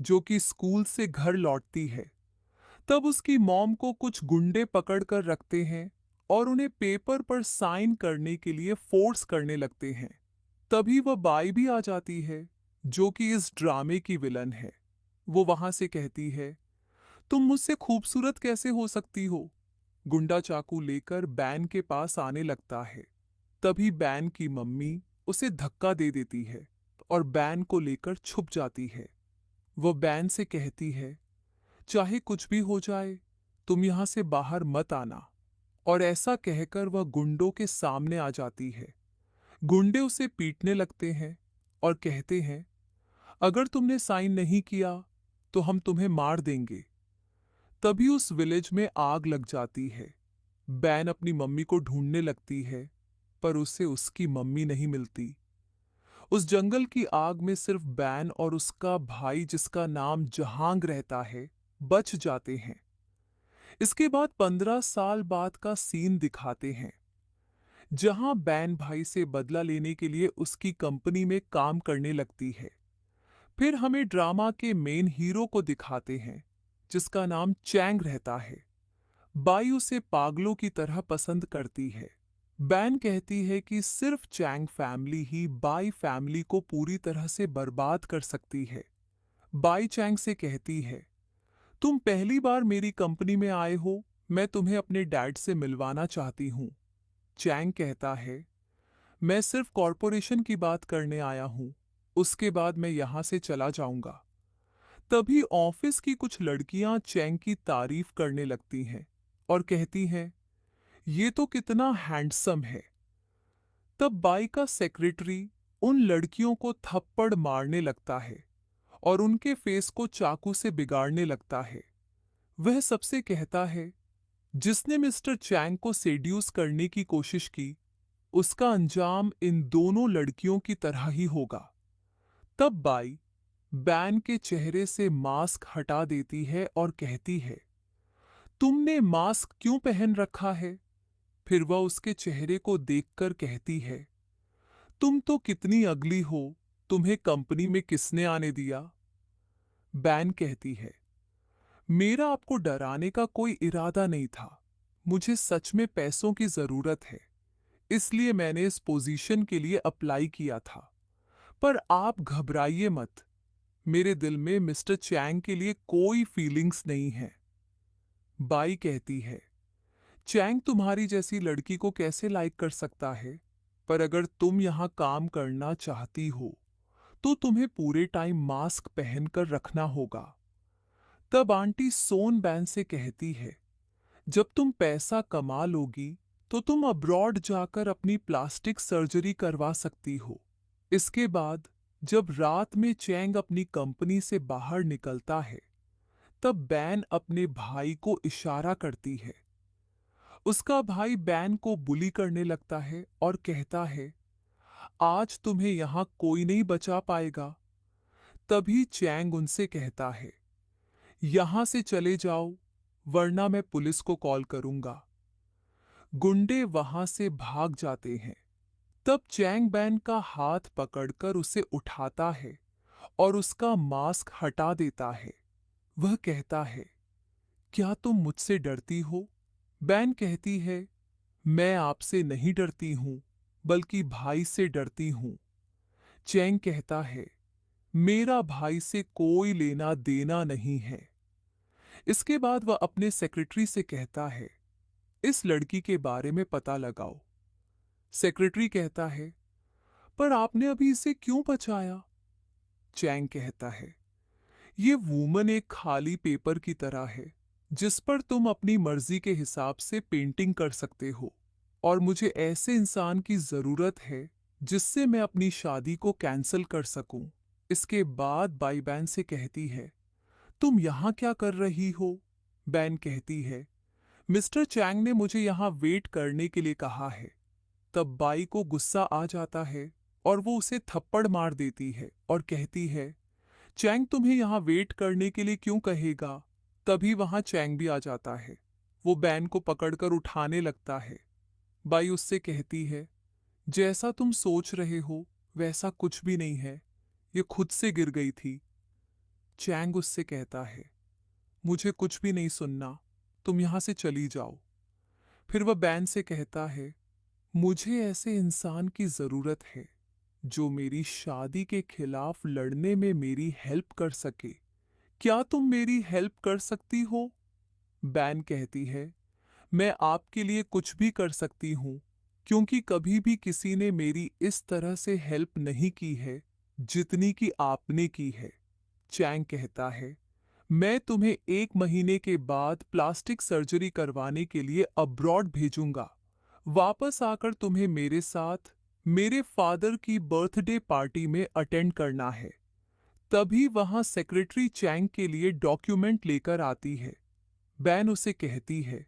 जो कि स्कूल से घर लौटती है। तब उसकी मॉम को कुछ गुंडे पकड़ कर रखते हैं और उन्हें पेपर पर साइन करने के लिए फोर्स करने लगते हैं। तभी वह बाई भी आ जाती है, जो कि इस ड्रामे की विलन है। वो वहां से कहती है, तुम मुझसे खूबसूरत कैसे हो सकती हो? गुंडा चाकू लेकर बैन के पास आने लगता है। तभी बैन की मम्मी उसे धक्का दे देती है और बैन को लेकर छुप जाती है। वह बैन से कहती है, चाहे कुछ भी हो जाए, तुम यहां से बाहर मत आना। और ऐसा कहकर वह गुंडों के सामने आ जाती है। गुंडे उसे पीटने लगते हैं और कहते हैं, अगर तुमने साइन नहीं किया तो हम तुम्हें मार देंगे। तभी उस विलेज में आग लग जाती है। बैन अपनी मम्मी को ढूंढने लगती है, पर उसे उसकी मम्मी नहीं मिलती। उस जंगल की आग में सिर्फ बैन और उसका भाई, जिसका नाम जहांग रहता है, बच जाते हैं। इसके बाद 15 साल बाद का सीन दिखाते हैं, जहां बैन भाई से बदला लेने के लिए उसकी कंपनी में काम करने लगती है। फिर हमें ड्रामा के मेन हीरो को दिखाते हैं, जिसका नाम चैंग रहता है। बाई उसे पागलों की तरह पसंद करती है। बैन कहती है कि सिर्फ चैंग फैमिली ही बाई फैमिली को पूरी तरह से बर्बाद कर सकती है। बाई चैंग से कहती है, तुम पहली बार मेरी कंपनी में आए हो, मैं तुम्हें अपने डैड से मिलवाना चाहती हूँ। चैंग कहता है, मैं सिर्फ कॉरपोरेशन की बात करने आया हूँ, उसके बाद मैं यहां से चला जाऊंगा। तभी ऑफिस की कुछ लड़कियां चैंग की तारीफ करने लगती हैं और कहती हैं, ये तो कितना हैंडसम है। तब बाई का सेक्रेटरी उन लड़कियों को थप्पड़ मारने लगता है और उनके फेस को चाकू से बिगाड़ने लगता है। वह सबसे कहता है, जिसने मिस्टर चैंग को सेड्यूस करने की कोशिश की, उसका अंजाम इन दोनों लड़कियों की तरह ही होगा। तब बाई बैन के चेहरे से मास्क हटा देती है और कहती है, तुमने मास्क क्यों पहन रखा है? फिर वह उसके चेहरे को देखकर कहती है, तुम तो कितनी अगली हो, तुम्हें कंपनी में किसने आने दिया? बैन कहती है, मेरा आपको डराने का कोई इरादा नहीं था। मुझे सच में पैसों की जरूरत है, इसलिए मैंने इस पोजीशन के लिए अप्लाई किया था। पर आप घबराइए मत, मेरे दिल में मिस्टर चैंग के लिए कोई फीलिंग्स नहीं है। बाई कहती है, चैंग तुम्हारी जैसी लड़की को कैसे लाइक कर सकता है? पर अगर तुम यहां काम करना चाहती हो, तो तुम्हें पूरे टाइम मास्क पहनकर रखना होगा। तब आंटी सोन बैन से कहती है, जब तुम पैसा कमा लोगी तो तुम अब्रॉड जाकर अपनी प्लास्टिक सर्जरी करवा सकती हो। इसके बाद जब रात में चैंग अपनी कंपनी से बाहर निकलता है, तब बैन अपने भाई को इशारा करती है। उसका भाई बैन को बुली करने लगता है और कहता है, आज तुम्हें यहां कोई नहीं बचा पाएगा। तभी चैंग उनसे कहता है, यहां से चले जाओ, वरना मैं पुलिस को कॉल करूंगा। गुंडे वहां से भाग जाते हैं। तब चैंग बैन का हाथ पकड़कर उसे उठाता है और उसका मास्क हटा देता है। वह कहता है, क्या तुम मुझसे डरती हो? बैन कहती है, मैं आपसे नहीं डरती हूं, बल्कि भाई से डरती हूं। चैंग कहता है, मेरा भाई से कोई लेना देना नहीं है। इसके बाद वह अपने सेक्रेटरी से कहता है, इस लड़की के बारे में पता लगाओ। सेक्रेटरी कहता है, पर आपने अभी इसे क्यों बचाया? चैंग कहता है, ये वूमन एक खाली पेपर की तरह है, जिस पर तुम अपनी मर्जी के हिसाब से पेंटिंग कर सकते हो, और मुझे ऐसे इंसान की जरूरत है जिससे मैं अपनी शादी को कैंसिल कर सकूं। इसके बाद बाई बैन से कहती है, तुम यहां क्या कर रही हो? बैन कहती है, मिस्टर चैंग ने मुझे यहां वेट करने के लिए कहा है। तब बाई को गुस्सा आ जाता है और वो उसे थप्पड़ मार देती है और कहती है, चैंग तुम्हें यहां वेट करने के लिए क्यों कहेगा? तभी वहां चैंग भी आ जाता है। वो बैन को पकड़कर उठाने लगता है। बाई उससे कहती है, जैसा तुम सोच रहे हो वैसा कुछ भी नहीं है, ये खुद से गिर गई थी। चैंग उससे कहता है, मुझे कुछ भी नहीं सुनना, तुम यहां से चली जाओ। फिर वह बैन से कहता है, मुझे ऐसे इंसान की जरूरत है जो मेरी शादी के खिलाफ लड़ने में मेरी हेल्प कर सके। क्या तुम मेरी हेल्प कर सकती हो? बैन कहती है, मैं आपके लिए कुछ भी कर सकती हूँ, क्योंकि कभी भी किसी ने मेरी इस तरह से हेल्प नहीं की है जितनी कि आपने की है। चैंग कहता है, मैं तुम्हें 1 महीने के बाद प्लास्टिक सर्जरी करवाने के लिए अब्रॉड भेजूंगा। वापस आकर तुम्हें मेरे साथ मेरे फादर की बर्थडे पार्टी में अटेंड करना है। तभी वहां सेक्रेटरी चैंग के लिए डॉक्यूमेंट लेकर आती है। बैन उसे कहती है,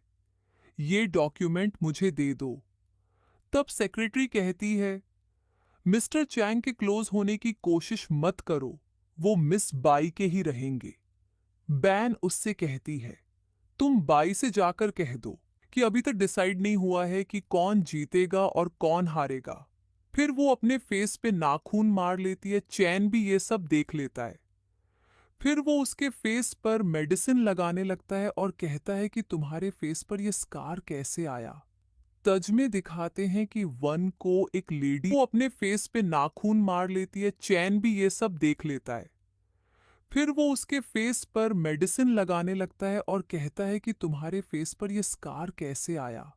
ये डॉक्यूमेंट मुझे दे दो। तब सेक्रेटरी कहती है, मिस्टर चैंग के क्लोज होने की कोशिश मत करो, वो मिस बाई के ही रहेंगे। बैन उससे कहती है, तुम बाई से जाकर कह दो कि अभी तक डिसाइड नहीं हुआ है कि कौन जीतेगा और कौन हारेगा। फिर वो अपने फेस पे नाखून मार लेती है। चैन भी ये सब देख लेता है। फिर वो उसके फेस पर मेडिसिन लगाने लगता है और कहता है कि तुम्हारे फेस पर ये स्कार कैसे आया। तजमे दिखाते हैं कि वन को एक लेडी वो अपने फेस पे नाखून मार लेती है। चैन भी ये सब देख लेता है। फिर वो उसके फेस पर मेडिसिन लगाने लगता है और कहता है कि तुम्हारे फेस पर यह स्कार कैसे आया।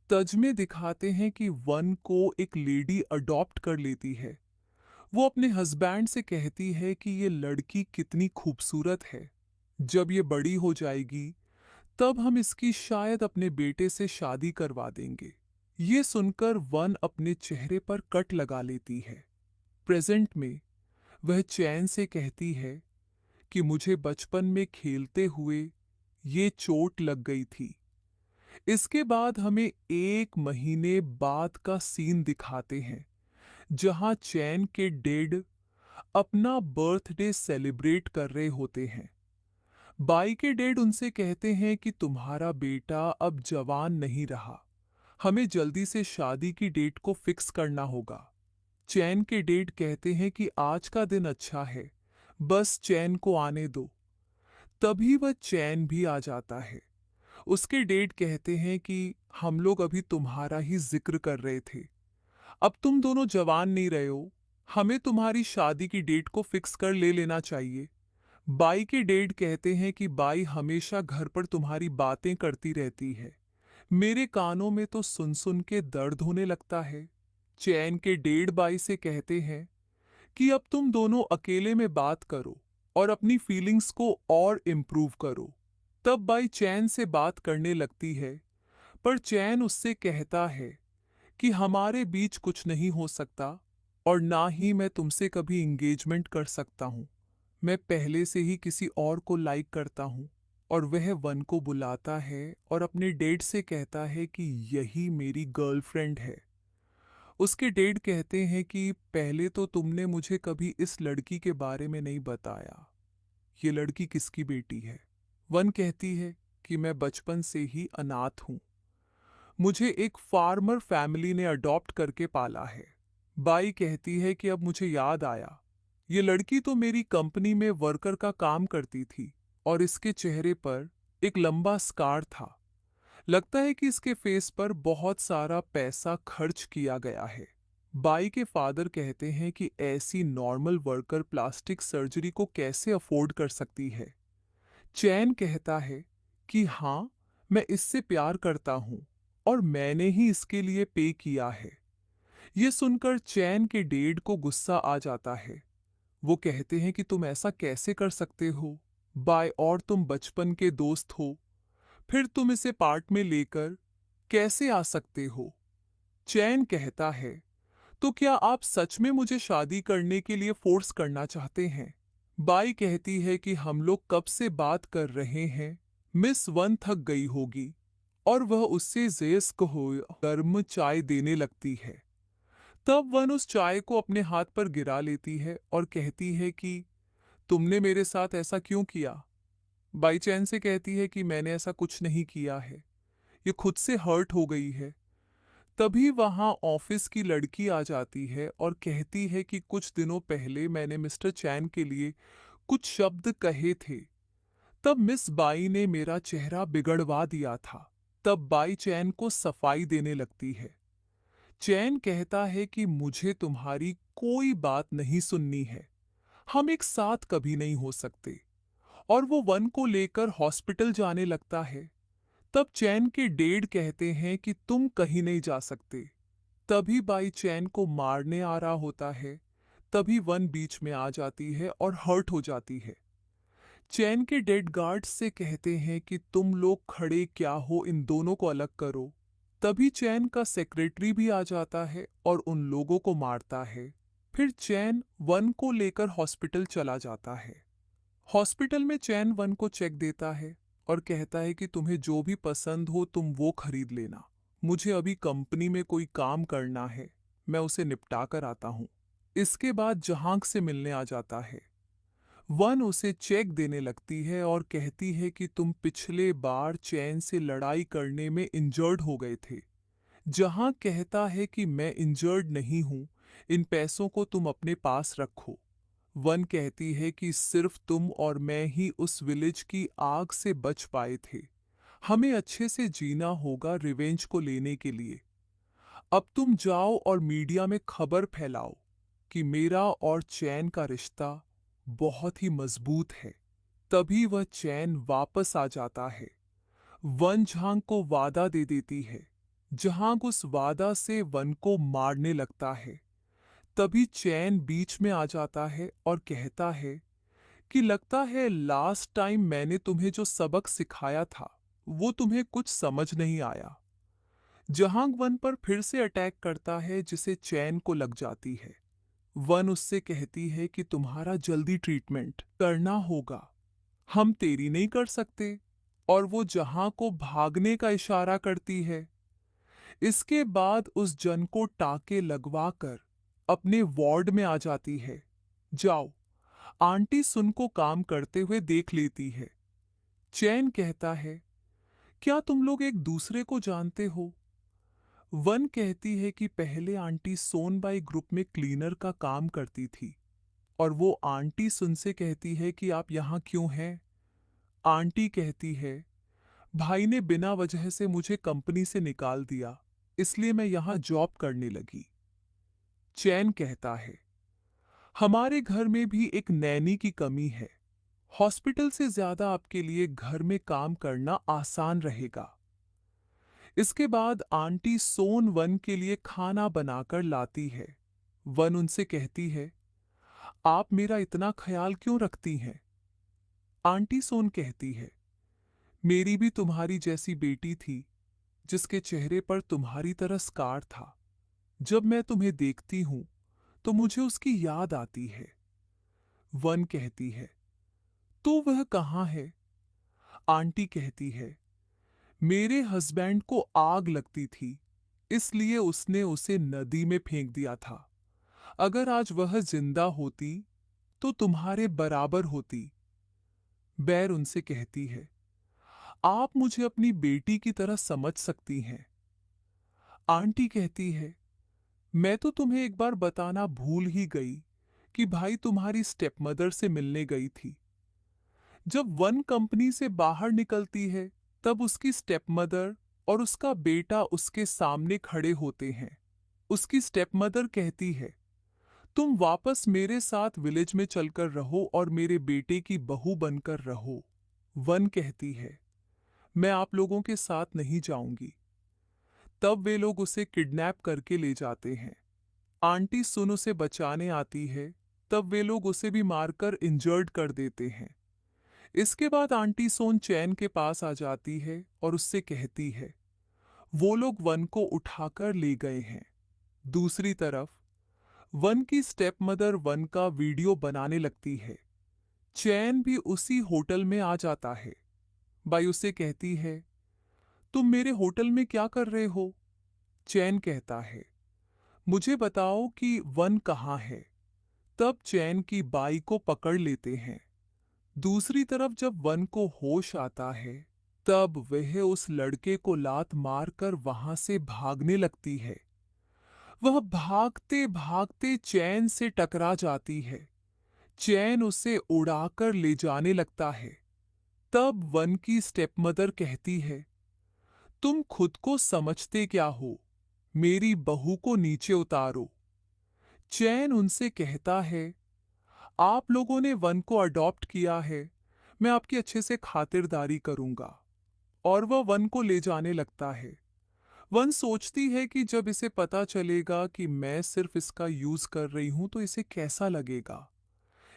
तजमे दिखाते हैं कि वन को एक लेडी अडॉप्ट कर लेती है। वो अपने हस्बैंड से कहती है कि ये लड़की कितनी खूबसूरत है। जब ये बड़ी हो जाएगी तब हम इसकी शायद अपने बेटे से शादी करवा देंगे। ये सुनकर वन अपने चेहरे पर कट लगा लेती है। प्रेजेंट में वह चैन से कहती है कि मुझे बचपन में खेलते हुए ये चोट लग गई थी। इसके बाद हमें 1 महीने बाद का सीन दिखाते हैं जहां चैन के डेड अपना बर्थडे सेलिब्रेट कर रहे होते हैं। बाई के डेड उनसे कहते हैं कि तुम्हारा बेटा अब जवान नहीं रहा, हमें जल्दी से शादी की डेट को फिक्स करना होगा। चैन के डेड कहते हैं कि आज का दिन अच्छा है, बस चैन को आने दो। तभी वह चैन भी आ जाता है। उसके डेड कहते हैं कि हम लोग अभी तुम्हारा ही जिक्र कर रहे थे, अब तुम दोनों जवान नहीं रहे हो, हमें तुम्हारी शादी की डेट को फिक्स कर ले लेना चाहिए। बाई के डेड कहते हैं कि बाई हमेशा घर पर तुम्हारी बातें करती रहती है, मेरे कानों में तो सुन सुन के दर्द होने लगता है। चैन के डेड बाई से कहते हैं कि अब तुम दोनों अकेले में बात करो और अपनी फीलिंग्स को और इम्प्रूव करो। तब बाई चैन से बात करने लगती है, पर चैन उससे कहता है कि हमारे बीच कुछ नहीं हो सकता और ना ही मैं तुमसे कभी इंगेजमेंट कर सकता हूँ। मैं पहले से ही किसी और को लाइक करता हूँ। और वह वन को बुलाता है और अपने डेड से कहता है कि यही मेरी गर्लफ्रेंड है। उसके डेड कहते हैं कि पहले तो तुमने मुझे कभी इस लड़की के बारे में नहीं बताया, ये लड़की किसकी बेटी है? वन कहती है कि मैं बचपन से ही अनाथ हूं, मुझे एक फार्मर फैमिली ने अडॉप्ट करके पाला है। बाई कहती है कि अब मुझे याद आया, ये लड़की तो मेरी कंपनी में वर्कर का काम करती थी और इसके चेहरे पर एक लंबा स्कार था। लगता है कि इसके फेस पर बहुत सारा पैसा खर्च किया गया है। बाई के फादर कहते हैं कि ऐसी नॉर्मल वर्कर प्लास्टिक सर्जरी को कैसे अफोर्ड कर सकती है। चैन कहता है कि हाँ, मैं इससे प्यार करता हूं और मैंने ही इसके लिए पे किया है। यह सुनकर चैन के डेड को गुस्सा आ जाता है। वो कहते हैं कि तुम ऐसा कैसे कर सकते हो बाय, और तुम बचपन के दोस्त हो, फिर तुम इसे पार्ट में लेकर कैसे आ सकते हो? चैन कहता है, तो क्या आप सच में मुझे शादी करने के लिए फोर्स करना चाहते हैं? बाई कहती है कि हम लोग कब से बात कर रहे हैं, मिस वन थक गई होगी और वह उससे जेस्क हो गर्म चाय देने लगती है। तब वन उस चाय को अपने हाथ पर गिरा लेती है और कहती है कि तुमने मेरे साथ ऐसा क्यों किया? बाई चैन से कहती है कि मैंने ऐसा कुछ नहीं किया है, ये खुद से हर्ट हो गई है। तभी वहां ऑफिस की लड़की आ जाती है और कहती है कि कुछ दिनों पहले मैंने मिस्टर चैन के लिए कुछ शब्द कहे थे। तब मिस बाई ने मेरा चेहरा बिगड़वा दिया था। तब बाई चैन को सफाई देने लगती है। चैन कहता है कि मुझे तुम्हारी कोई बात नहीं सुननी है, हम एक साथ कभी नहीं हो सकते। और वो वन को लेकर हॉस्पिटल जाने लगता है। तब चैन के डेड कहते हैं कि तुम कहीं नहीं जा सकते। तभी बाई चैन को मारने आ रहा होता है। तभी वन बीच में आ जाती है और हर्ट हो जाती है। चैन के डेड गार्ड्स से कहते हैं कि तुम लोग खड़े क्या हो, इन दोनों को अलग करो। तभी चैन का सेक्रेटरी भी आ जाता है और उन लोगों को मारता है। फिर चैन वन को लेकर हॉस्पिटल चला जाता है। हॉस्पिटल में चैन वन को चेक देता है और कहता है कि तुम्हें जो भी पसंद हो तुम वो खरीद लेना। मुझे अभी कंपनी में कोई काम करना है, मैं उसे निपटा कर आता हूँ। इसके बाद जहांग से मिलने आ जाता है। वन उसे चेक देने लगती है और कहती है कि तुम पिछले बार चैन से लड़ाई करने में इंजर्ड हो गए थे। जहां कहता है कि मैं इंजर्ड नहीं हूं, इन पैसों को तुम अपने पास रखो। वन कहती है कि सिर्फ तुम और मैं ही उस विलेज की आग से बच पाए थे। हमें अच्छे से जीना होगा रिवेंज को लेने के लिए। अब तुम जाओ और मीडिया में खबर फैलाओ कि मेरा और चैन का रिश्ता बहुत ही मजबूत है। तभी वह चैन वापस आ जाता है। वन झांग को वादा दे देती है। जहांग उस वादा से वन को मारने लगता है। तभी चैन बीच में आ जाता है और कहता है कि लगता है लास्ट टाइम मैंने तुम्हें जो सबक सिखाया था वो तुम्हें कुछ समझ नहीं आया। जहांग वन पर फिर से अटैक करता है जिसे चैन को लग जाती है। वन उससे कहती है कि तुम्हारा जल्दी ट्रीटमेंट करना होगा, हम तेरी नहीं कर सकते। और वो जहां को भागने का इशारा करती है। इसके बाद उस जन को टाके लगवाकर अपने वार्ड में आ जाती है। जाओ, आंटी सुन को काम करते हुए देख लेती है। चैन कहता है, क्या तुम लोग एक दूसरे को जानते हो? वन कहती है कि पहले आंटी सोनबाई ग्रुप में क्लीनर का काम करती थी। और वो आंटी सुन से कहती है कि आप यहाँ क्यों हैं? आंटी कहती है, भाई ने बिना वजह से मुझे कंपनी से निकाल दिया, इसलिए मैं यहाँ जॉब करने लगी। चैन कहता है, हमारे घर में भी एक नैनी की कमी है। हॉस्पिटल से ज्यादा आपके लिए घर में काम करना आसान रहेगा। इसके बाद आंटी सोन वन के लिए खाना बनाकर लाती है। वन उनसे कहती है, आप मेरा इतना ख्याल क्यों रखती हैं? आंटी सोन कहती है, मेरी भी तुम्हारी जैसी बेटी थी जिसके चेहरे पर तुम्हारी तरह स्कार था। जब मैं तुम्हें देखती हूं तो मुझे उसकी याद आती है। वन कहती है, तो वह कहाँ है? आंटी कहती है, मेरे हस्बैंड को आग लगती थी, इसलिए उसने उसे नदी में फेंक दिया था। अगर आज वह जिंदा होती तो तुम्हारे बराबर होती। बैर उनसे कहती है, आप मुझे अपनी बेटी की तरह समझ सकती हैं। आंटी कहती है, मैं तो तुम्हें एक बार बताना भूल ही गई कि भाई तुम्हारी स्टेपमदर से मिलने गई थी। जब वन कंपनी से बाहर निकलती है तब उसकी स्टेपमदर और उसका बेटा उसके सामने खड़े होते हैं। उसकी स्टेपमदर कहती है, तुम वापस मेरे साथ विलेज में चलकर रहो और मेरे बेटे की बहू बनकर रहो। वन कहती है, मैं आप लोगों के साथ नहीं जाऊंगी। तब वे लोग उसे किडनैप करके ले जाते हैं। आंटी सुन उसे बचाने आती है। तब वे लोग उसे भी मारकर इंजर्ड कर देते हैं। इसके बाद आंटी सोन चैन के पास आ जाती है और उससे कहती है, वो लोग वन को उठाकर ले गए हैं। दूसरी तरफ वन की स्टेप मदर वन का वीडियो बनाने लगती है। चैन भी उसी होटल में आ जाता है। बाई उसे कहती है, तुम मेरे होटल में क्या कर रहे हो? चैन कहता है, मुझे बताओ कि वन कहाँ है। तब चैन की बाई को पकड़ लेते हैं। दूसरी तरफ जब वन को होश आता है तब वह उस लड़के को लात मारकर वहां से भागने लगती है। वह भागते भागते चैन से टकरा जाती है। चैन उसे उड़ाकर ले जाने लगता है। तब वन की स्टेपमदर कहती है, तुम खुद को समझते क्या हो? मेरी बहू को नीचे उतारो। चैन उनसे कहता है, आप लोगों ने वन को अडॉप्ट किया है, मैं आपकी अच्छे से खातिरदारी करूंगा। और वह वन को ले जाने लगता है। वन सोचती है कि जब इसे पता चलेगा कि मैं सिर्फ इसका यूज कर रही हूं तो इसे कैसा लगेगा।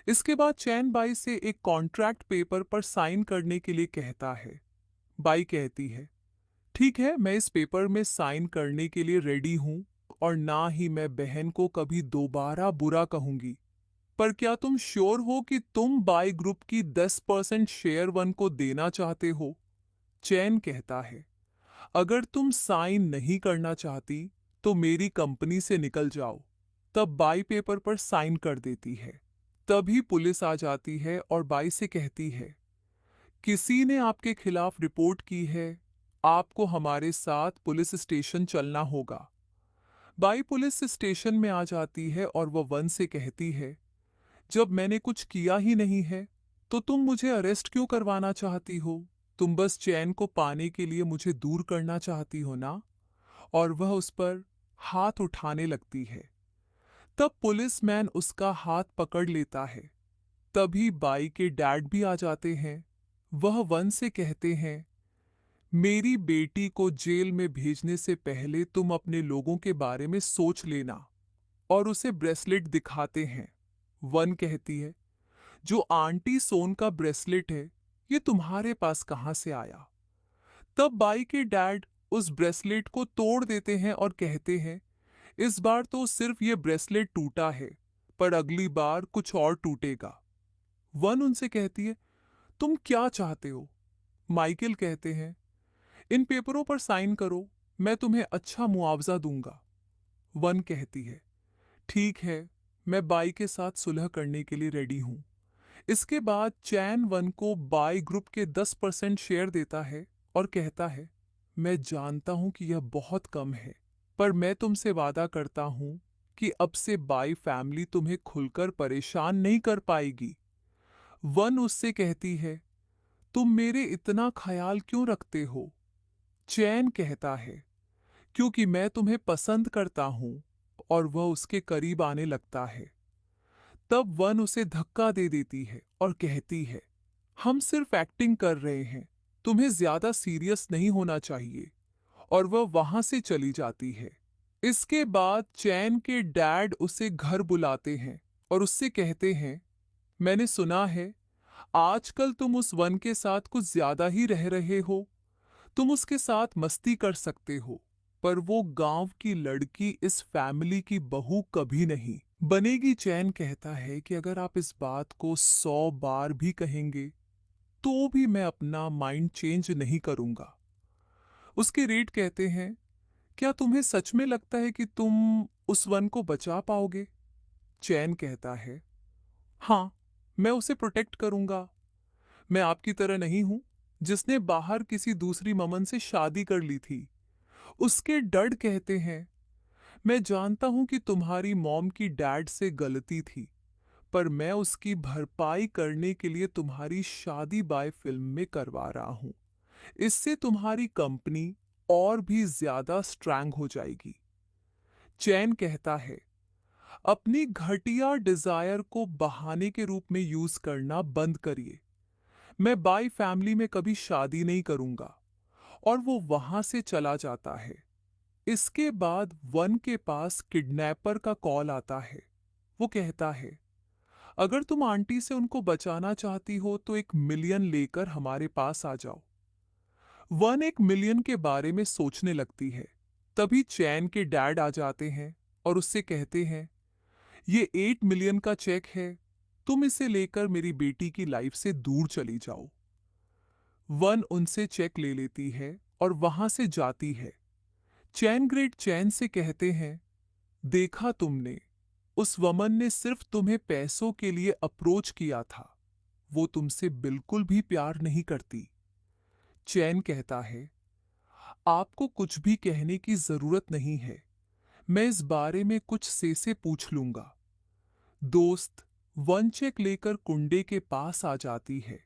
इसके बाद चैन बाई से एक कॉन्ट्रैक्ट पेपर पर साइन करने के लिए कहता है। बाई कहती है, ठीक है, मैं इस पेपर में साइन करने के लिए रेडी हूं और ना ही मैं बहन को कभी दोबारा बुरा कहूंगी। पर क्या तुम श्योर हो कि तुम बाई ग्रुप की 10% शेयर वन को देना चाहते हो? चैन कहता है, अगर तुम साइन नहीं करना चाहती तो मेरी कंपनी से निकल जाओ। तब बाई पेपर पर साइन कर देती है। तभी पुलिस आ जाती है और बाई से कहती है, किसी ने आपके खिलाफ रिपोर्ट की है, आपको हमारे साथ पुलिस स्टेशन चलना होगा। बाई पुलिस स्टेशन में आ जाती है और वह वन से कहती है, जब मैंने कुछ किया ही नहीं है तो तुम मुझे अरेस्ट क्यों करवाना चाहती हो? तुम बस चैन को पाने के लिए मुझे दूर करना चाहती हो ना? और वह उस पर हाथ उठाने लगती है। तब पुलिसमैन उसका हाथ पकड़ लेता है। तभी बाई के डैड भी आ जाते हैं। वह वन से कहते हैं, मेरी बेटी को जेल में भेजने से पहले तुम अपने लोगों के बारे में सोच लेना। और उसे ब्रेसलेट दिखाते हैं। वन कहती है, जो आंटी सोन का ब्रेसलेट है, ये तुम्हारे पास कहां से आया? तब बाई के डैड उस ब्रेसलेट को तोड़ देते हैं और कहते हैं, इस बार तो सिर्फ ये ब्रेसलेट टूटा है, पर अगली बार कुछ और टूटेगा। वन उनसे कहती है, तुम क्या चाहते हो? माइकल कहते हैं, इन पेपरों पर साइन करो, मैं तुम्हें अच्छा मुआवजा दूंगा। वन कहती है, ठीक है, मैं बाई के साथ सुलह करने के लिए रेडी हूं। इसके बाद चैन वन को बाई ग्रुप के 10% शेयर देता है और कहता है, मैं जानता हूं कि यह बहुत कम है, पर मैं तुमसे वादा करता हूं कि अब से बाई फैमिली तुम्हें खुलकर परेशान नहीं कर पाएगी। वन उससे कहती है, तुम मेरे इतना ख्याल क्यों रखते हो? चैन कहता है, क्योंकि मैं तुम्हें पसंद करता हूं। और वह उसके करीब आने लगता है। तब वन उसे धक्का दे देती है और कहती है, हम सिर्फ एक्टिंग कर रहे हैं, तुम्हें ज्यादा सीरियस नहीं होना चाहिए। और वह वहां से चली जाती है। इसके बाद चैन के डैड उसे घर बुलाते हैं और उससे कहते हैं, मैंने सुना है आजकल तुम उस वन के साथ कुछ ज्यादा ही रह रहे हो। तुम उसके साथ मस्ती कर सकते हो, पर वो गांव की लड़की इस फैमिली की बहू कभी नहीं बनेगी। चैन कहता है कि अगर आप इस बात को 100 बार भी कहेंगे तो भी मैं अपना माइंड चेंज नहीं करूंगा। उसके रेड कहते हैं, क्या तुम्हें सच में लगता है कि तुम उस वन को बचा पाओगे? चैन कहता है, हाँ, मैं उसे प्रोटेक्ट करूंगा। मैं आपकी तरह नहीं हूं जिसने बाहर किसी दूसरी ममन से शादी कर ली थी। उसके डड कहते हैं, मैं जानता हूं कि तुम्हारी मॉम की डैड से गलती थी, पर मैं उसकी भरपाई करने के लिए तुम्हारी शादी बाय फिल्म में करवा रहा हूं। इससे तुम्हारी कंपनी और भी ज्यादा स्ट्रांग हो जाएगी। चैन कहता है, अपनी घटिया डिजायर को बहाने के रूप में यूज करना बंद करिए। मैं बाई फैमिली में कभी शादी नहीं करूंगा। और वो वहां से चला जाता है। इसके बाद वन के पास किडनैपर का कॉल आता है। वो कहता है, अगर तुम आंटी से उनको बचाना चाहती हो तो 1 मिलियन लेकर हमारे पास आ जाओ। वन 1 मिलियन के बारे में सोचने लगती है। तभी चैन के डैड आ जाते हैं और उससे कहते हैं, ये 8 मिलियन का चेक है, तुम इसे लेकर मेरी बेटी की लाइफ से दूर चली जाओ। वन उनसे चेक ले लेती है और वहां से जाती है। चैन ग्रेट चैन से कहते हैं, देखा तुमने, उस वमन ने सिर्फ तुम्हें पैसों के लिए अप्रोच किया था। वो तुमसे बिल्कुल भी प्यार नहीं करती। चैन कहता है, आपको कुछ भी कहने की जरूरत नहीं है, मैं इस बारे में कुछ से पूछ लूंगा। दोस्त, वन चेक लेकर गुंडे के पास आ जाती है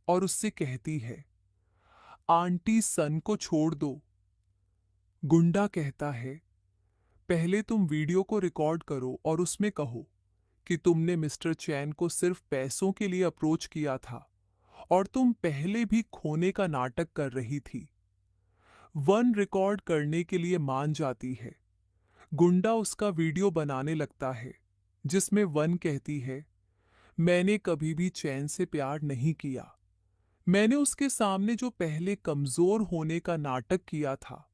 और उससे कहती है, आंटी सन को छोड़ दो। गुंडा कहता है, पहले तुम वीडियो को रिकॉर्ड करो और उसमें कहो कि तुमने मिस्टर चैन को सिर्फ पैसों के लिए अप्रोच किया था और तुम पहले भी खोने का नाटक कर रही थी। वन रिकॉर्ड करने के लिए मान जाती है। गुंडा उसका वीडियो बनाने लगता है जिसमें वन कहती है, मैंने कभी भी चैन से प्यार नहीं किया। मैंने उसके सामने जो पहले कमजोर होने का नाटक किया था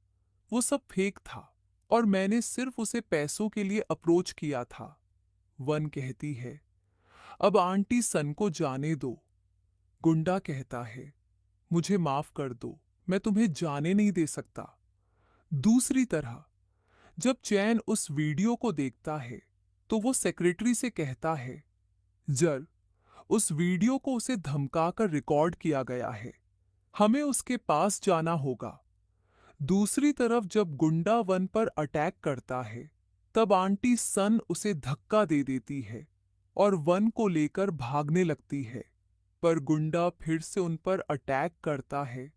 वो सब फेक था और मैंने सिर्फ उसे पैसों के लिए अप्रोच किया था। वन कहती है, अब आंटी सन को जाने दो। गुंडा कहता है, मुझे माफ कर दो, मैं तुम्हें जाने नहीं दे सकता। दूसरी तरह जब चैन उस वीडियो को देखता है तो वो सेक्रेटरी से कहता है, जर उस वीडियो को उसे धमकाकर रिकॉर्ड किया गया है, हमें उसके पास जाना होगा। दूसरी तरफ जब गुंडा वन पर अटैक करता है तब आंटी सन उसे धक्का दे देती है और वन को लेकर भागने लगती है, पर गुंडा फिर से उन पर अटैक करता है।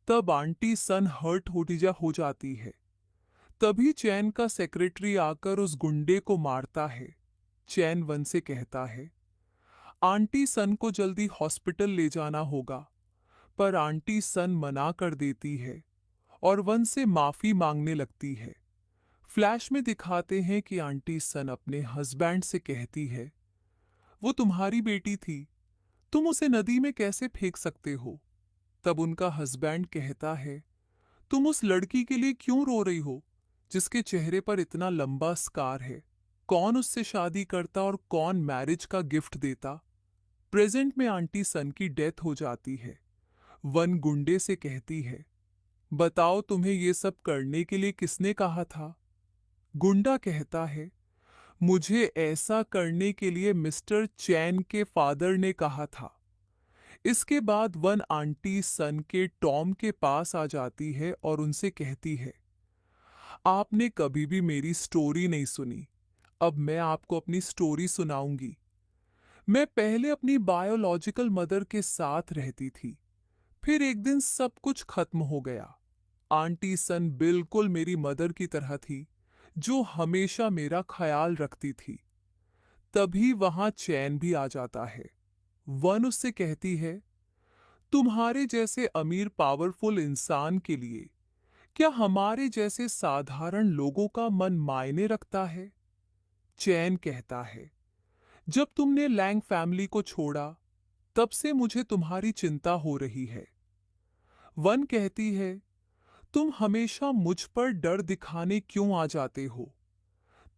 तब आंटी सन हर्ट हो जाती है। तभी चैन का सेक्रेटरी आकर उस गुंडे को मारता है। चैन वन से कहता है, आंटी सन को जल्दी हॉस्पिटल ले जाना होगा, पर आंटी सन मना कर देती है और वन से माफी मांगने लगती है। फ्लैश में दिखाते हैं कि आंटी सन अपने हस्बैंड से कहती है, वो तुम्हारी बेटी थी, तुम उसे नदी में कैसे फेंक सकते हो। तब उनका हस्बैंड कहता है, तुम उस लड़की के लिए क्यों रो रही हो जिसके चेहरे पर इतना लंबा स्कार है। कौन उससे शादी करता और कौन मैरिज का गिफ्ट देता। प्रेजेंट में आंटी सन की डेथ हो जाती है। वन गुंडे से कहती है, बताओ तुम्हें ये सब करने के लिए किसने कहा था। गुंडा कहता है, मुझे ऐसा करने के लिए मिस्टर चैन के फादर ने कहा था। इसके बाद वन आंटी सन के टॉम के पास आ जाती है और उनसे कहती है, आपने कभी भी मेरी स्टोरी नहीं सुनी, अब मैं आपको अपनी स्टोरी सुनाऊंगी। मैं पहले अपनी बायोलॉजिकल मदर के साथ रहती थी, फिर एक दिन सब कुछ खत्म हो गया। आंटी सन बिल्कुल मेरी मदर की तरह थी, जो हमेशा मेरा ख्याल रखती थी। तभी वहां चैन भी आ जाता है। वन उससे कहती है, तुम्हारे जैसे अमीर पावरफुल इंसान के लिए क्या हमारे जैसे साधारण लोगों का मन मायने रखता है। चैन कहता है, जब तुमने लैंग फैमिली को छोड़ा तब से मुझे तुम्हारी चिंता हो रही है। वन कहती है, तुम हमेशा मुझ पर डर दिखाने क्यों आ जाते हो।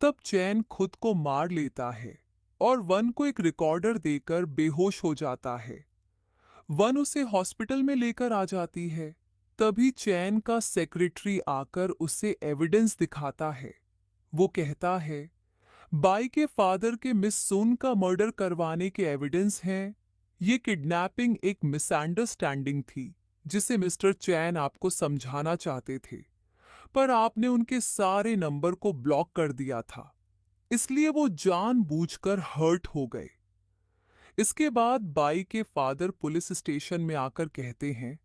तब चैन खुद को मार लेता है और वन को एक रिकॉर्डर देकर बेहोश हो जाता है। वन उसे हॉस्पिटल में लेकर आ जाती है। तभी चैन का सेक्रेटरी आकर उसे एविडेंस दिखाता है। वो कहता है, बाई के फादर के मिस सुन का मर्डर करवाने के एविडेंस हैं। ये किडनैपिंग एक मिसअंडरस्टैंडिंग थी जिसे मिस्टर चैन आपको समझाना चाहते थे, पर आपने उनके सारे नंबर को ब्लॉक कर दिया था, इसलिए वो जानबूझकर हर्ट हो गए। इसके बाद बाई के फादर पुलिस स्टेशन में आकर कहते हैं,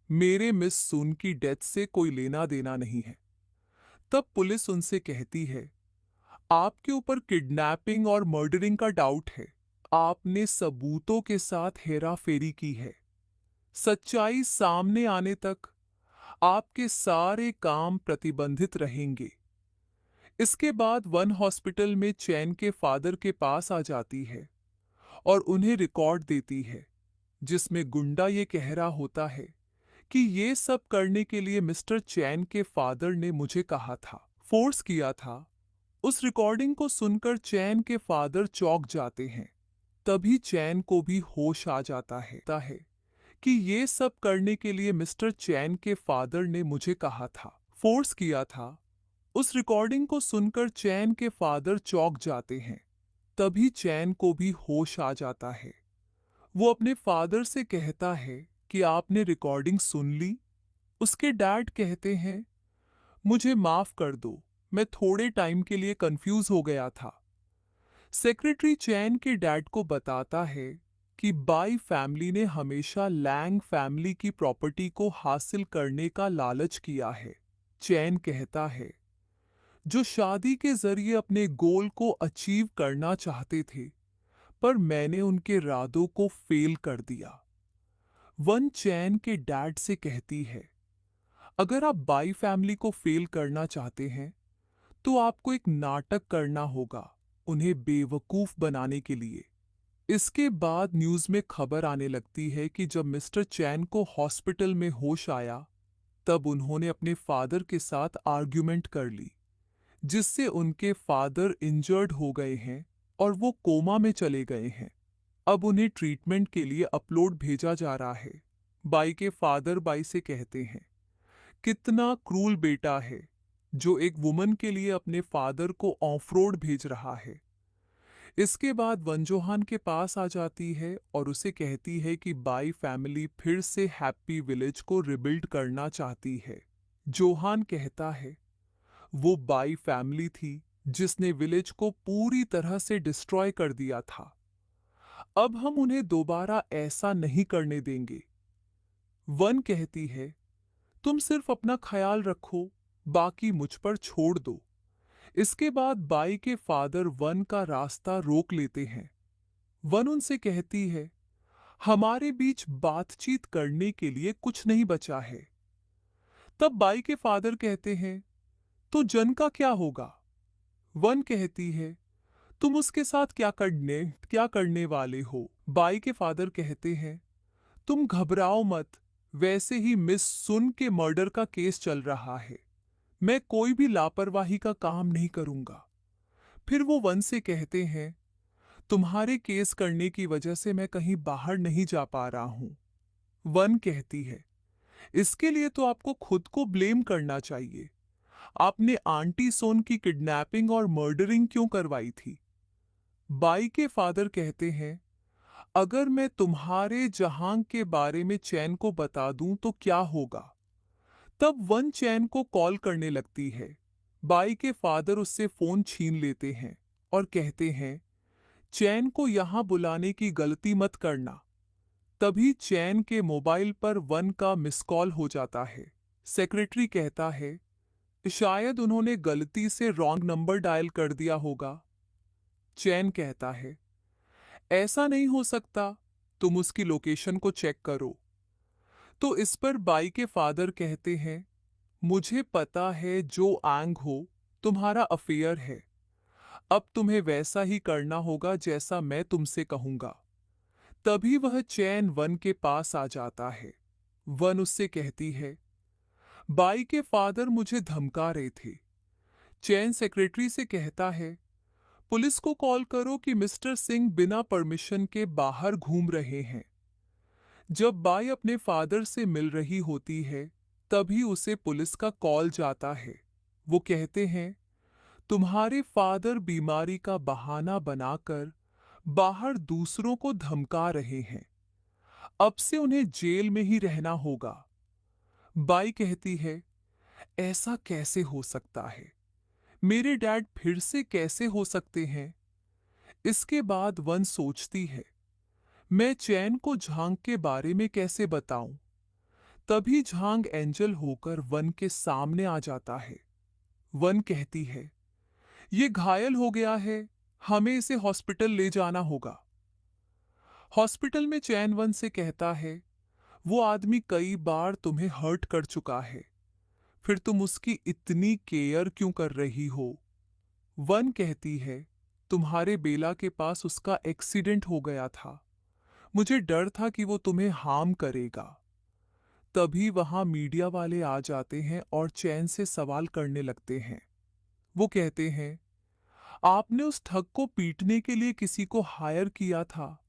मेरे मिस सुन की डेथ से कोई लेना देना नहीं है। तब पुलिस उनसे कहती है, आपके ऊपर किडनैपिंग और मर्डरिंग का डाउट है। आपने सबूतों के साथ हेराफेरी की है। सच्चाई सामने आने तक आपके सारे काम प्रतिबंधित रहेंगे। इसके बाद वन हॉस्पिटल में चैन के फादर के पास आ जाती है और उन्हें रिकॉर्ड देती है, जिसमें गुंडा ये कह रहा होता है कि ये सब करने के लिए मिस्टर चैन के फादर ने मुझे कहा था, फोर्स किया था। उस रिकॉर्डिंग को सुनकर चैन के फादर चौंक जाते हैं। तभी चैन को भी होश आ जाता है कि ये सब करने के लिए मिस्टर चैन के फादर ने मुझे कहा था, फोर्स किया था। उस रिकॉर्डिंग को सुनकर चैन के फादर चौंक जाते हैं। तभी चैन को भी होश आ जाता है। वो अपने फादर से कहता है कि आपने रिकॉर्डिंग सुन ली। उसके डैड कहते हैं, मुझे माफ कर दो, मैं थोड़े टाइम के लिए कंफ्यूज हो गया था। सेक्रेटरी चैन के डैड को बताता है कि बाई फैमिली ने हमेशा लैंग फैमिली की प्रॉपर्टी को हासिल करने का लालच किया है। चैन कहता है, जो शादी के जरिए अपने गोल को अचीव करना चाहते थे, पर मैंने उनके इरादों को फेल कर दिया। वन चैन के डैड से कहती है, अगर आप बाई फैमिली को फेल करना चाहते हैं तो आपको एक नाटक करना होगा उन्हें बेवकूफ बनाने के लिए। इसके बाद न्यूज में खबर आने लगती है कि जब मिस्टर चैन को हॉस्पिटल में होश आया, तब उन्होंने अपने फादर के साथ आर्ग्यूमेंट कर ली, जिससे उनके फादर इंजर्ड हो गए हैं और वो कोमा में चले गए हैं। अब उन्हें ट्रीटमेंट के लिए अपलोड भेजा जा रहा है। बाई के फादर बाई से कहते हैं, कितना क्रूल बेटा है जो एक वुमन के लिए अपने फादर को ऑफ रोड भेज रहा है। इसके बाद वनजोहान के पास आ जाती है और उसे कहती है कि बाई फैमिली फिर से हैप्पी विलेज को रिबिल्ड करना चाहती है। जोहान कहता है, वो बाई फैमिली थी जिसने विलेज को पूरी तरह से डिस्ट्रॉय कर दिया था। अब हम उन्हें दोबारा ऐसा नहीं करने देंगे। वन कहती है, तुम सिर्फ अपना ख्याल रखो, बाकी मुझ पर छोड़ दो। इसके बाद बाई के फादर वन का रास्ता रोक लेते हैं। वन उनसे कहती है, हमारे बीच बातचीत करने के लिए कुछ नहीं बचा है। तब बाई के फादर कहते हैं, तो जन का क्या होगा? वन कहती है, तुम उसके साथ क्या करने वाले हो? बाई के फादर कहते हैं, तुम घबराओ मत, वैसे ही मिस सुन के मर्डर का केस चल रहा है। मैं कोई भी लापरवाही का काम नहीं करूंगा। फिर वो वन से कहते हैं, तुम्हारे केस करने की वजह से मैं कहीं बाहर नहीं जा पा रहा हूं। वन कहती है, इसके लिए तो आपको खुद को ब्लेम करना चाहिए। आपने आंटी सोन की किडनैपिंग और मर्डरिंग क्यों करवाई थी? बाई के फादर कहते हैं, अगर मैं तुम्हारे जहां के बारे में चैन को बता दूं तो क्या होगा? तब वन चैन को कॉल करने लगती है। बाई के फादर उससे फोन छीन लेते हैं और कहते हैं, चैन को यहां बुलाने की गलती मत करना। तभी चैन के मोबाइल पर वन का मिस कॉल हो जाता है। सेक्रेटरी कहता है, शायद उन्होंने गलती से रॉन्ग नंबर डायल कर दिया होगा। चैन कहता है, ऐसा नहीं हो सकता, तुम उसकी लोकेशन को चेक करो। तो इस पर बाई के फादर कहते हैं, मुझे पता है जो एंग हो तुम्हारा अफेयर है। अब तुम्हें वैसा ही करना होगा जैसा मैं तुमसे कहूंगा। तभी वह चैन वन के पास आ जाता है। वन उससे कहती है, बाई के फादर मुझे धमका रहे थे। चैन सेक्रेटरी से कहता है, पुलिस को कॉल करो कि मिस्टर सिंह बिना परमिशन के बाहर घूम रहे हैं। जब बाई अपने फादर से मिल रही होती है, तभी उसे पुलिस का कॉल जाता है। वो कहते हैं, तुम्हारे फादर बीमारी का बहाना बनाकर बाहर दूसरों को धमका रहे हैं। अब से उन्हें जेल में ही रहना होगा। बाई कहती है, ऐसा कैसे हो सकता है? मेरे डैड फिर से कैसे हो सकते हैं? इसके बाद वन सोचती है, मैं चैन को झांग के बारे में कैसे बताऊं? तभी झांग एंजल होकर वन के सामने आ जाता है। वन कहती है, ये घायल हो गया है, हमें इसे हॉस्पिटल ले जाना होगा। हॉस्पिटल में चैन वन से कहता है, वो आदमी कई बार तुम्हें हर्ट कर चुका है, फिर तुम उसकी इतनी केयर क्यों कर रही हो? वन कहती है, तुम्हारे बेला के पास उसका एक्सीडेंट हो गया था। मुझे डर था कि वो तुम्हें हार्म करेगा। तभी वहां मीडिया वाले आ जाते हैं और चैन से सवाल करने लगते हैं। वो कहते हैं, आपने उस ठग को पीटने के लिए किसी को हायर किया था।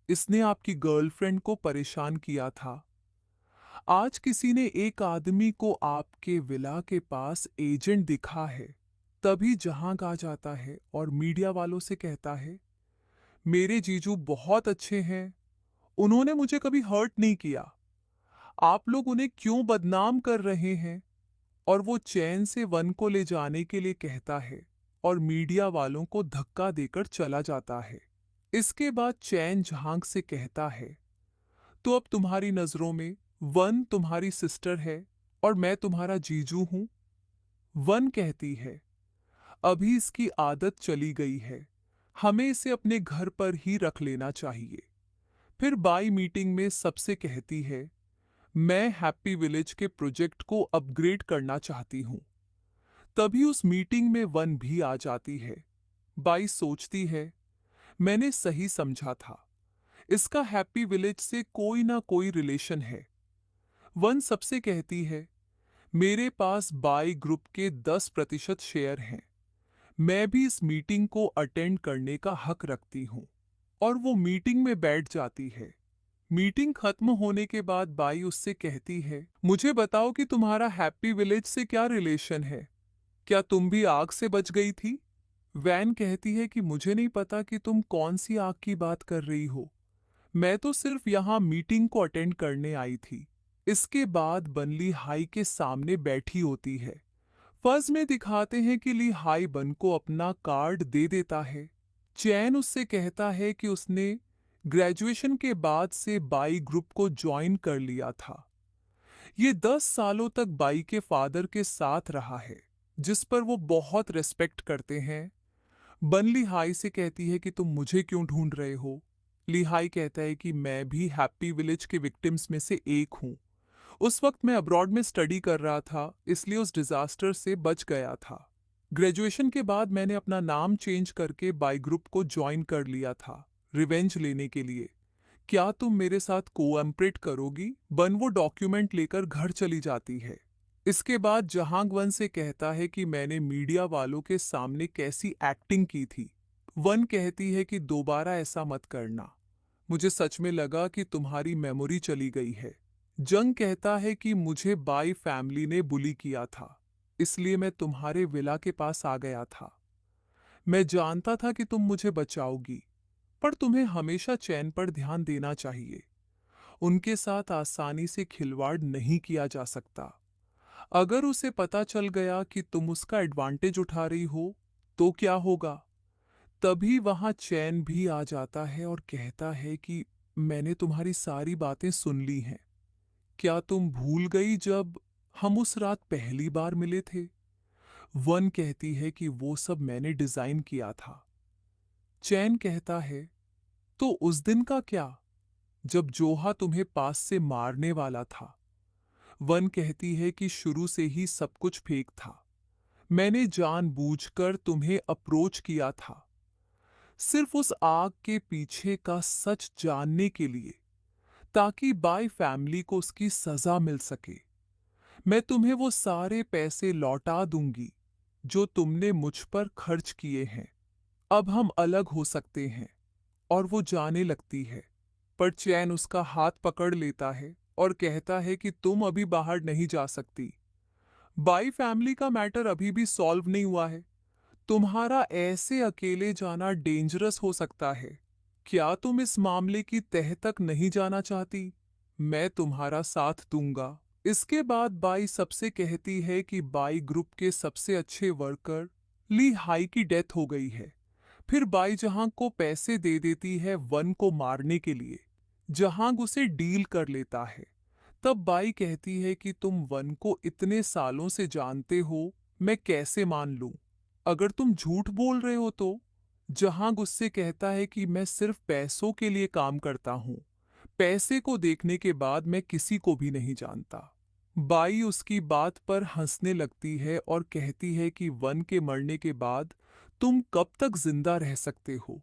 इसने आपकी गर्लफ्रेंड को परेशान किया था। आज किसी ने एक आदमी को आपके विला के पास एजेंट दिखा है। तभी जहां आ जाता है और मीडिया वालों से कहता है, मेरे जीजू बहुत अच्छे हैं, उन्होंने मुझे कभी हर्ट नहीं किया। आप लोग उन्हें क्यों बदनाम कर रहे हैं? और वो चैन से वन को ले जाने के लिए कहता है और मीडिया वालों को धक्का देकर चला जाता है। इसके बाद चैन झांग से कहता है, तो अब तुम्हारी नजरों में वन तुम्हारी सिस्टर है और मैं तुम्हारा जीजू हूं? वन कहती है, अभी इसकी आदत चली गई है, हमें इसे अपने घर पर ही रख लेना चाहिए। फिर बाई मीटिंग में सबसे कहती है, मैं हैप्पी विलेज के प्रोजेक्ट को अपग्रेड करना चाहती हूँ। तभी उस मीटिंग में वन भी आ जाती है। बाई सोचती है, मैंने सही समझा था, इसका हैप्पी विलेज से कोई ना कोई रिलेशन है। वन सबसे कहती है, मेरे पास बाई ग्रुप के 10% शेयर हैं, मैं भी इस मीटिंग को अटेंड करने का हक रखती हूँ। और वो मीटिंग में बैठ जाती है। मीटिंग खत्म होने के बाद बाई उससे कहती है, मुझे बताओ कि तुम्हारा हैप्पी विलेज से क्या रिलेशन है? क्या तुम भी आग से बच गई थी? वैन कहती है कि मुझे नहीं पता कि तुम कौन सी आग की बात कर रही हो। मैं तो सिर्फ यहाँ मीटिंग को अटेंड करने आई थी। इसके बाद बन हाई के सामने बैठी होती है। फर्ज में दिखाते हैं कि ली हाई बन को अपना कार्ड दे देता है। चैन उससे कहता है कि उसने ग्रेजुएशन के बाद से बाई ग्रुप को ज्वाइन कर लिया था। ये 10 सालों तक बाई के फादर के साथ रहा है, जिस पर वो बहुत रिस्पेक्ट करते हैं। बन लिहाई से कहती है कि तुम मुझे क्यों ढूंढ रहे हो? लिहाई कहता है कि मैं भी हैप्पी विलेज के विक्टिम्स में से एक हूँ। उस वक्त मैं अब्रॉड में स्टडी कर रहा था, इसलिए उस डिजास्टर से बच गया था। ग्रेजुएशन के बाद मैंने अपना नाम चेंज करके बाई ग्रुप को ज्वाइन कर लिया था, रिवेंज लेने के लिए। क्या तुम मेरे साथ कोऑपरेट करोगी? बन वो डॉक्यूमेंट लेकर घर चली जाती है। इसके बाद जहांग वन से कहता है कि मैंने मीडिया वालों के सामने कैसी एक्टिंग की थी। वन कहती है कि दोबारा ऐसा मत करना, मुझे सच में लगा कि तुम्हारी मेमोरी चली गई है। जंग कहता है कि मुझे बाई फैमिली ने बुली किया था, इसलिए मैं तुम्हारे विला के पास आ गया था। मैं जानता था कि तुम मुझे बचाओगी, पर तुम्हें हमेशा चैन पर ध्यान देना चाहिए। उनके साथ आसानी से खिलवाड़ नहीं किया जा सकता। अगर उसे पता चल गया कि तुम उसका एडवांटेज उठा रही हो, तो क्या होगा? तभी वहां चैन भी आ जाता है और कहता है कि मैंने तुम्हारी सारी बातें सुन ली हैं। क्या तुम भूल गई जब हम उस रात पहली बार मिले थे? वन कहती है कि वो सब मैंने डिजाइन किया था। चैन कहता है, तो उस दिन का क्या, जब जोहा तुम्हें पास से मारने वाला था? वन कहती है कि शुरू से ही सब कुछ फेक था, मैंने जानबूझकर तुम्हें अप्रोच किया था, सिर्फ उस आग के पीछे का सच जानने के लिए, ताकि बाई फैमिली को उसकी सजा मिल सके। मैं तुम्हें वो सारे पैसे लौटा दूंगी जो तुमने मुझ पर खर्च किए हैं। अब हम अलग हो सकते हैं। और वो जाने लगती है, पर चैन उसका हाथ पकड़ लेता है और कहता है कि तुम अभी बाहर नहीं जा सकती। बाई फैमिली का मैटर अभी भी सॉल्व नहीं हुआ है। तुम्हारा ऐसे अकेले जाना डेंजरस हो सकता है। क्या तुम इस मामले की तह तक नहीं जाना चाहती? मैं तुम्हारा साथ दूंगा। इसके बाद बाई सबसे कहती है कि बाई ग्रुप के सबसे अच्छे वर्कर ली हाई की डेथ हो गई है। फिर बाई जहांग को पैसे दे देती है वन को मारने के लिए। जहांग उसे डील कर लेता है। तब बाई कहती है कि तुम वन को इतने सालों से जानते हो, मैं कैसे मान लूं? अगर तुम झूठ बोल रहे हो तो? जहांग उससे कहता है कि मैं सिर्फ पैसों के लिए काम करता हूं, पैसे को देखने के बाद मैं किसी को भी नहीं जानता। बाई उसकी बात पर हंसने लगती है और कहती है कि वन के मरने के बाद तुम कब तक जिंदा रह सकते हो?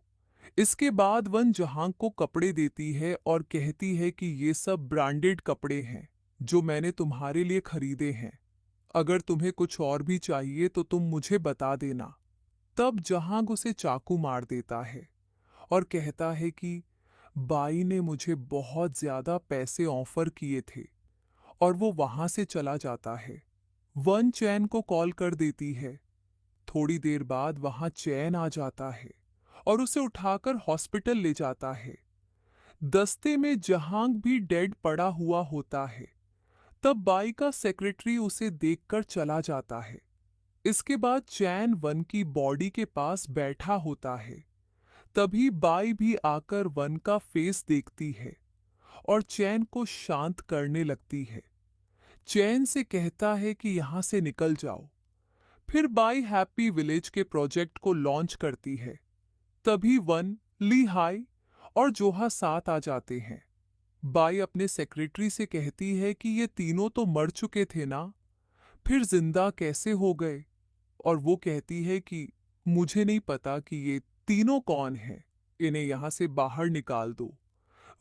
इसके बाद वन जहांग को कपड़े देती है और कहती है कि ये सब ब्रांडेड कपड़े हैं जो मैंने तुम्हारे लिए खरीदे हैं। अगर तुम्हें कुछ और भी चाहिए तो तुम मुझे बता देना। तब जहांग उसे चाकू मार देता है और कहता है कि बाई ने मुझे बहुत ज्यादा पैसे ऑफर किए थे, और वो वहां से चला जाता है। वन चैन को कॉल कर देती है। थोड़ी देर बाद वहां चैन आ जाता है और उसे उठाकर हॉस्पिटल ले जाता है। दस्ते में जहांग भी डेड पड़ा हुआ होता है। तब बाई का सेक्रेटरी उसे देखकर चला जाता है। इसके बाद चैन वन की बॉडी के पास बैठा होता है। तभी बाई भी आकर वन का फेस देखती है और चैन को शांत करने लगती है। चैन से कहता है कि यहां से निकल जाओ। फिर बाई हैप्पी विलेज के प्रोजेक्ट को लॉन्च करती है। तभी वन, ली हाई और जोहा साथ आ जाते हैं। बाई अपने सेक्रेटरी से कहती है कि ये तीनों तो मर चुके थे ना, फिर जिंदा कैसे हो गए? और वो कहती है कि मुझे नहीं पता कि ये तीनों कौन हैं, इन्हें यहां से बाहर निकाल दो।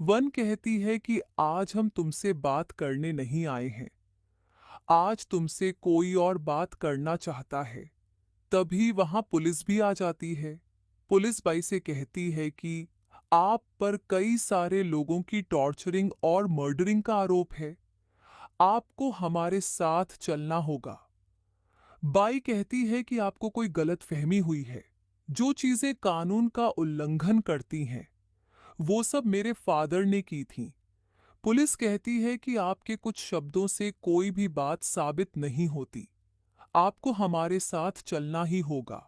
वन कहती है कि आज हम तुमसे बात करने नहीं आए हैं, आज तुमसे कोई और बात करना चाहता है। तभी वहां पुलिस भी आ जाती है। पुलिस बाई से कहती है कि आप पर कई सारे लोगों की टॉर्चरिंग और मर्डरिंग का आरोप है, आपको हमारे साथ चलना होगा। बाई कहती है कि आपको कोई गलत फहमी हुई है। जो चीजें कानून का उल्लंघन करती हैं, वो सब मेरे फादर ने की थी। पुलिस कहती है कि आपके कुछ शब्दों से कोई भी बात साबित नहीं होती, आपको हमारे साथ चलना ही होगा,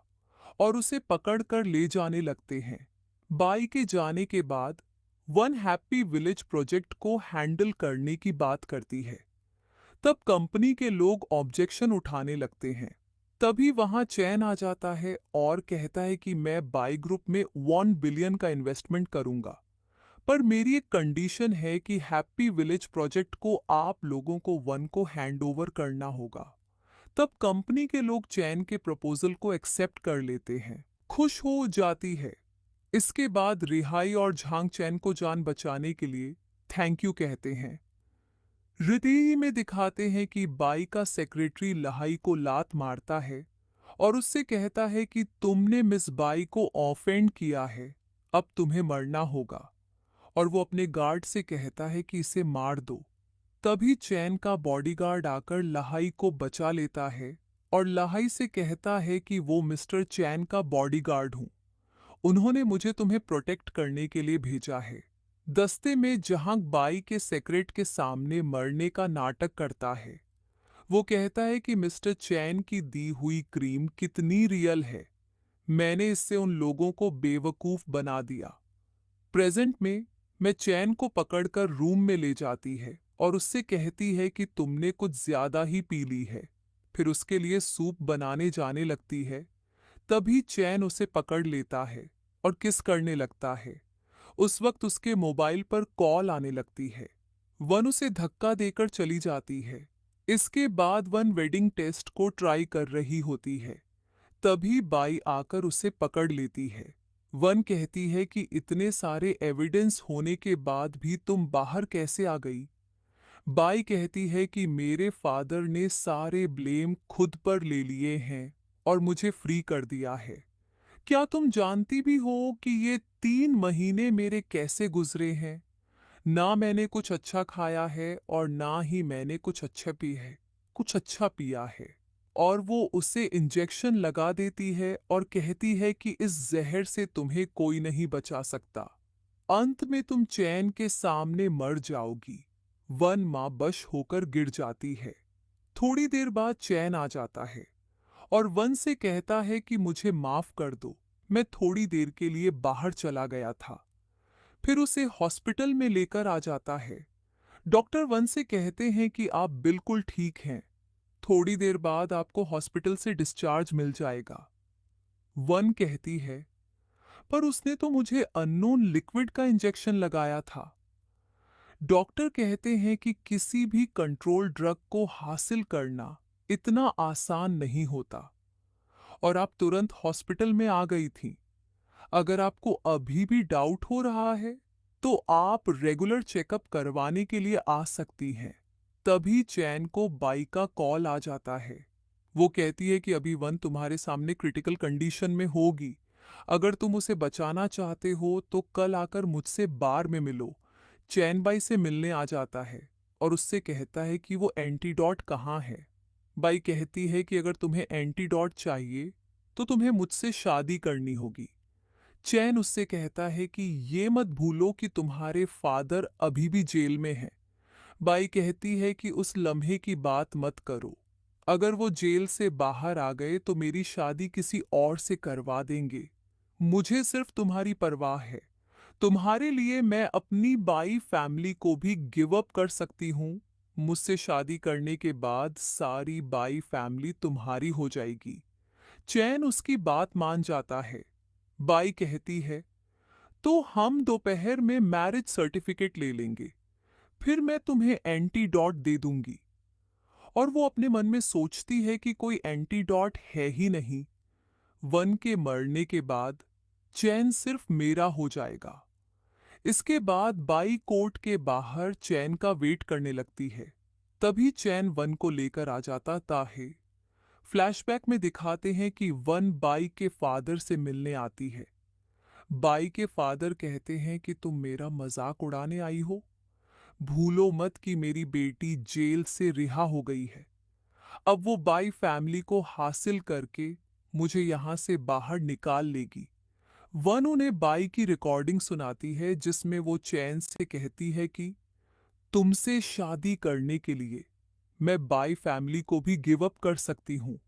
और उसे पकड़कर ले जाने लगते हैं। बाई के जाने के बाद वन हैप्पी विलेज प्रोजेक्ट को हैंडल करने की बात करती है। तब कंपनी के लोग ऑब्जेक्शन उठाने लगते हैं। तभी वहां चैन आ जाता है और कहता है कि मैं बाई ग्रुप में 1 बिलियन का इन्वेस्टमेंट करूंगा, पर मेरी एक कंडीशन है कि हैप्पी विलेज प्रोजेक्ट को आप लोगों को वन को हैंड ओवर करना होगा। तब कंपनी के लोग चैन के प्रपोजल को एक्सेप्ट कर लेते हैं, खुश हो जाती है। इसके बाद रिहाई और झांग चैन को जान बचाने के लिए थैंक यू कहते हैं। रितेई में दिखाते हैं कि बाई का सेक्रेटरी लहाई को लात मारता है और उससे कहता है कि तुमने मिस बाई को ऑफेंड किया है, अब तुम्हें मरना होगा। और वो अपने गार्ड से कहता है कि इसे मार दो। तभी चैन का बॉडीगार्ड आकर लहाई को बचा लेता है और लहाई से कहता है कि वो मिस्टर चैन का बॉडीगार्ड हूं, उन्होंने मुझे तुम्हें प्रोटेक्ट करने के लिए भेजा है। दस्ते में जहां बाई के सेक्रेट के सामने मरने का नाटक करता है, वो कहता है कि मिस्टर चैन की दी हुई क्रीम कितनी रियल है, मैंने इससे उन लोगों को बेवकूफ बना दिया। प्रेजेंट में मैं चैन को पकड़कर रूम में ले जाती है और उससे कहती है कि तुमने कुछ ज्यादा ही पी ली है। फिर उसके लिए सूप बनाने जाने लगती है। तभी चैन उसे पकड़ लेता है और किस करने लगता है। उस वक्त उसके मोबाइल पर कॉल आने लगती है। वन उसे धक्का देकर चली जाती है। इसके बाद वन वेडिंग टेस्ट को ट्राई कर रही होती है। तभी बाई आकर उसे पकड़ लेती है। वन कहती है कि इतने सारे एविडेंस होने के बाद भी तुम बाहर कैसे आ गई? बाई कहती है कि मेरे फादर ने सारे ब्लेम खुद पर ले लिए हैं और मुझे फ्री कर दिया है। क्या तुम जानती भी हो कि ये 3 महीने मेरे कैसे गुजरे हैं? ना मैंने कुछ अच्छा खाया है और ना ही मैंने कुछ अच्छा पिया है। और वो उसे इंजेक्शन लगा देती है और कहती है कि इस जहर से तुम्हें कोई नहीं बचा सकता, अंत में तुम चैन के सामने मर जाओगी। वन मां बश होकर गिर जाती है। थोड़ी देर बाद चैन आ जाता है और वन से कहता है कि मुझे माफ कर दो, मैं थोड़ी देर के लिए बाहर चला गया था। फिर उसे हॉस्पिटल में लेकर आ जाता है। डॉक्टर वन से कहते हैं कि आप बिल्कुल ठीक हैं, थोड़ी देर बाद आपको हॉस्पिटल से डिस्चार्ज मिल जाएगा। वन कहती है, पर उसने तो मुझे अननोन लिक्विड का इंजेक्शन लगाया था। डॉक्टर कहते हैं कि किसी भी कंट्रोल ड्रग को हासिल करना इतना आसान नहीं होता और आप तुरंत हॉस्पिटल में आ गई थी। अगर आपको अभी भी डाउट हो रहा है तो आप रेगुलर चेकअप करवाने के लिए आ सकती हैं। तभी चैन को बाई का कॉल आ जाता है। वो कहती है कि अभी वन तुम्हारे सामने क्रिटिकल कंडीशन में होगी, अगर तुम उसे बचाना चाहते हो तो कल आकर मुझसे बार में मिलो। चैन बाई से मिलने आ जाता है और उससे कहता है कि वो एंटीडॉट कहाँ है। बाई कहती है कि अगर तुम्हें एंटीडॉट चाहिए तो तुम्हें मुझसे शादी करनी होगी। चैन उससे कहता है कि ये मत भूलो कि तुम्हारे फादर अभी भी जेल में हैं। बाई कहती है कि उस लम्हे की बात मत करो, अगर वो जेल से बाहर आ गए तो मेरी शादी किसी और से करवा देंगे। मुझे सिर्फ तुम्हारी परवाह है। तुम्हारे लिए मैं अपनी बाई फैमिली को भी गिव अप कर सकती हूँ। मुझसे शादी करने के बाद सारी बाई फैमिली तुम्हारी हो जाएगी। चैन उसकी बात मान जाता है। बाई कहती है, तो हम दोपहर में मैरिज सर्टिफिकेट ले लेंगे, फिर मैं तुम्हें एंटीडॉट दे दूंगी। और वो अपने मन में सोचती है कि कोई एंटीडॉट है ही नहीं। वन के मरने के बाद चैन सिर्फ मेरा हो जाएगा। इसके बाद बाई कोर्ट के बाहर चैन का वेट करने लगती है। तभी चैन वन को लेकर आ जाता है। फ्लैशबैक में दिखाते हैं कि वन बाई के फादर से मिलने आती है। बाई के फादर कहते हैं कि तुम मेरा मजाक उड़ाने आई हो। भूलो मत कि मेरी बेटी जेल से रिहा हो गई है। अब वो बाई फैमिली को हासिल करके मुझे यहां से बाहर निकाल लेगी। वन उन्हें बाई की रिकॉर्डिंग सुनाती है जिसमें वो चैन से कहती है कि तुमसे शादी करने के लिए मैं बाई फैमिली को भी गिव अप कर सकती हूँ।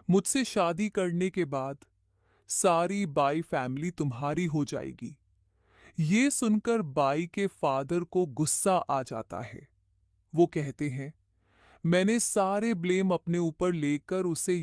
मुझसे शादी करने के बाद सारी बाई फैमिली तुम्हारी हो जाएगी। ये सुनकर बाई के फादर को गुस्सा आ जाता है। वो कहते हैं, मैंने सारे ब्लेम अपने ऊपर लेकर उसे